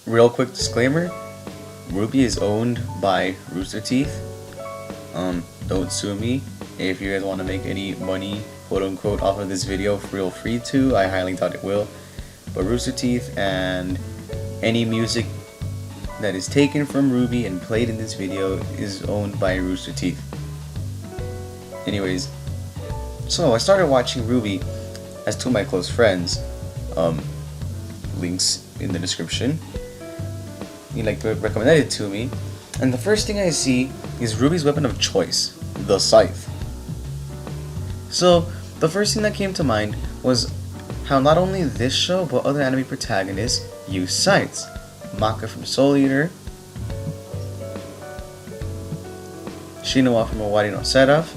real quick disclaimer, Ruby is owned by Rooster Teeth. Don't sue me. If you guys want to make any money, quote unquote, off of this video, feel free to. I highly doubt it will. But Rooster Teeth and any music that is taken from Ruby and played in this video is owned by Rooster Teeth. Anyways, so I started watching Ruby as two of my close friends. Links in the description. He recommended it to me, and the first thing I see is Ruby's weapon of choice, the Scythe. So the first thing that came to mind was how not only this show but other anime protagonists use scythes. Maka from Soul Eater, Shinoa from Owari no Seraph,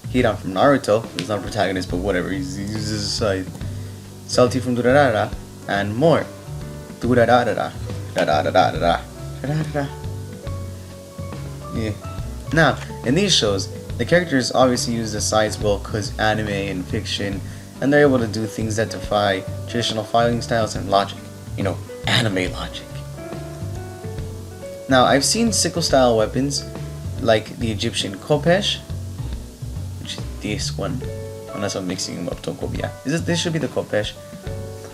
Hiran from Naruto, who's not a protagonist but whatever, he uses a scythe, Salty from Durarara, and more. Durarara. Yeah. Now, in these shows, the characters obviously use the scythes well because anime and fiction, and they're able to do things that defy traditional fighting styles and logic. You know, anime logic. Now, I've seen sickle-style weapons like the Egyptian Kopesh, which is this one, unless I'm mixing them up. Yeah, this should be the Kopesh.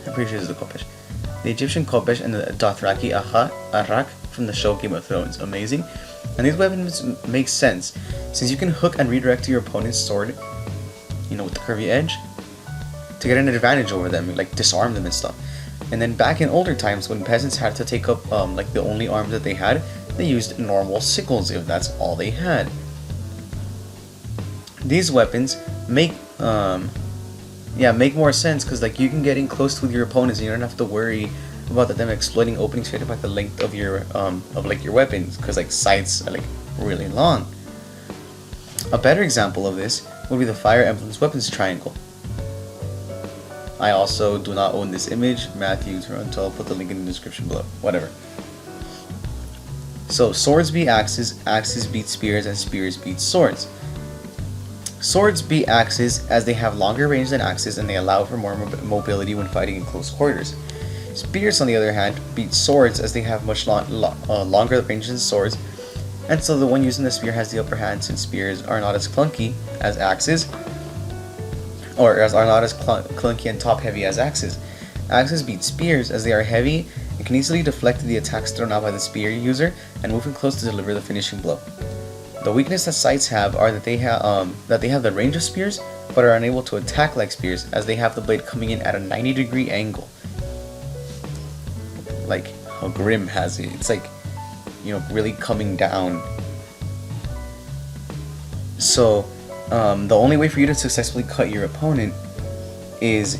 I'm pretty sure this is the Kopesh. The Egyptian Kopesh and the Dothraki Arak from the show Game of Thrones. Amazing. And these weapons make sense, since you can hook and redirect to your opponent's sword, you know, with the curvy edge, to get an advantage over them, like disarm them and stuff. And then back in older times, when peasants had to take up like the only arms that they had, they used normal sickles if that's all they had. These weapons make make more sense because like you can get in close with your opponents and you don't have to worry about them exploiting openings created by the length of your your weapons, because like scythes are like really long. A better example of this would be the Fire Emblem's weapons triangle. I also do not own this image. Matthew Toronto, I'll put the link in the description below. Whatever. So swords beat axes, axes beat spears, and spears beat swords. Swords beat axes as they have longer range than axes and they allow for more mobility when fighting in close quarters. Spears, on the other hand, beat swords as they have much longer range than swords, and so the one using the spear has the upper hand since spears are not as clunky as axes, or are not as clunky and top heavy as axes. Axes beat spears as they are heavy and can easily deflect the attacks thrown out by the spear user and move in close to deliver the finishing blow. The weakness that scythes have are that they have the range of spears but are unable to attack like spears as they have the blade coming in at a 90-degree angle. Like how Grim has it. It's like, you know, really coming down. So the only way for you to successfully cut your opponent is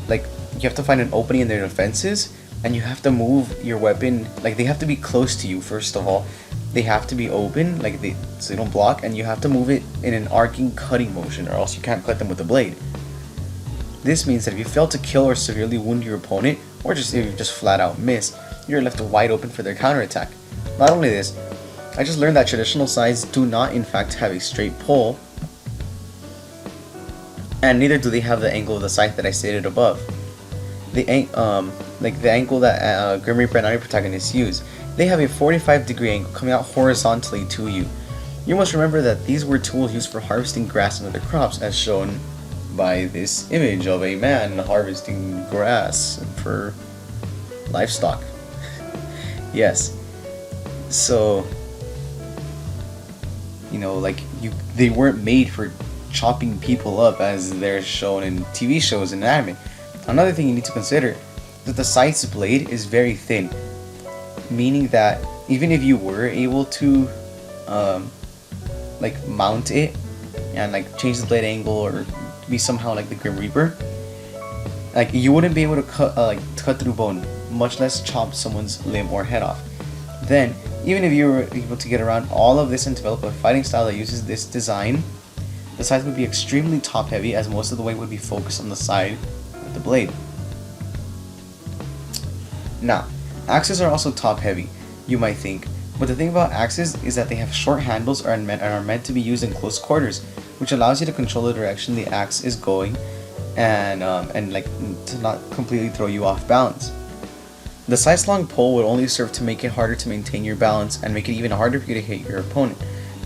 like you have to find an opening in their defenses and you have to move your weapon, like they have to be close to you first of all. They have to be open, so they don't block, and you have to move it in an arcing cutting motion or else you can't cut them with the blade. This means that if you fail to kill or severely wound your opponent, or if you just flat out miss, you're left wide open for their counterattack. Not only this, I just learned that traditional scythes do not in fact have a straight pull, and neither do they have the angle of the scythe that I stated above. The angle that Grim Reaper and other protagonists use. They have a 45-degree angle coming out horizontally to you. You must remember that these were tools used for harvesting grass and other crops, as shown by this image of a man harvesting grass for livestock. Yes. So, you know, they weren't made for chopping people up as they're shown in TV shows and anime. Another thing you need to consider is that the scythe's blade is very thin, meaning that even if you were able to mount it and change the blade angle or be somehow like the Grim Reaper, you wouldn't be able to cut through bone, much less chop someone's limb or head off. Then, even if you were able to get around all of this and develop a fighting style that uses this design, the scythe would be extremely top heavy as most of the weight would be focused on the side with the blade. Now, axes are also top heavy, you might think, but the thing about axes is that they have short handles and are meant to be used in close quarters, which allows you to control the direction the axe is going and to not completely throw you off balance. The Scythe's long pole would only serve to make it harder to maintain your balance and make it even harder for you to hit your opponent.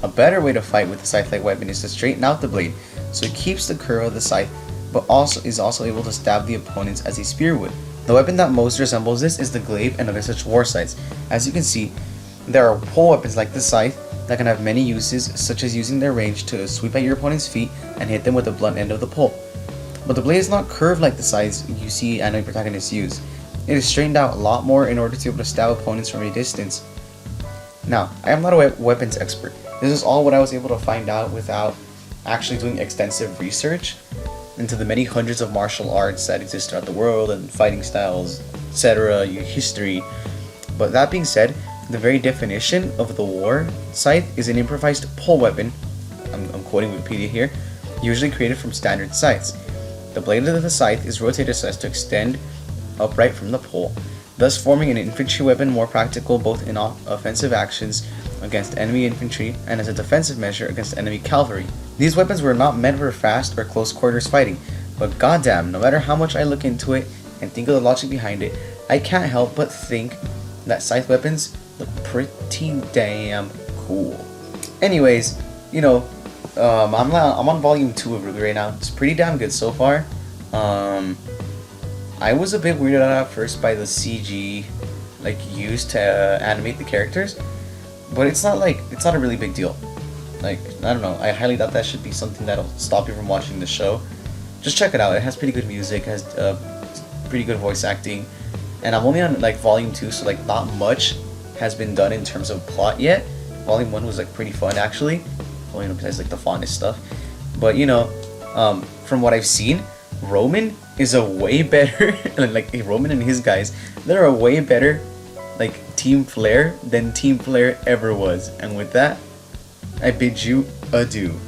A better way to fight with the Scythe-like weapon is to straighten out the blade, so it keeps the curve of the Scythe, but is also able to stab the opponents as a spear would. The weapon that most resembles this is the glaive and other such war scythes. As you can see, there are pole weapons like the Scythe that can have many uses, such as using their range to sweep at your opponent's feet and hit them with the blunt end of the pole. But the blade is not curved like the scythes you see anime protagonists use. It is straightened out a lot more in order to be able to stab opponents from a distance. Now, I am not a weapons expert. This is all what I was able to find out without actually doing extensive research into the many hundreds of martial arts that exist throughout the world and fighting styles, etc., history. But that being said, the very definition of the war scythe is an improvised pole weapon, I'm quoting Wikipedia here, usually created from standard scythes. The blade of the scythe is rotated so as to extend upright from the pole, thus forming an infantry weapon more practical both in offensive actions against enemy infantry and as a defensive measure against enemy cavalry. These weapons were not meant for fast or close quarters fighting, but goddamn, no matter how much I look into it and think of the logic behind it, I can't help but think that scythe weapons look pretty damn cool. Anyways, I'm on volume 2 of Ruby right now. It's pretty damn good so far. I was a bit weirded out at first by the CG used to animate the characters, but it's not a really big deal. I don't know, I highly doubt that should be something that'll stop you from watching the show. Just check it out. It has pretty good music, has pretty good voice acting, and I'm only on volume 2, so not much has been done in terms of plot yet. Volume 1 was pretty fun actually. Well, besides the fondest stuff. But from what I've seen, Roman is a way better Roman and his guys, they're a way better Team Flare than Team Flare ever was. And with that, I bid you adieu.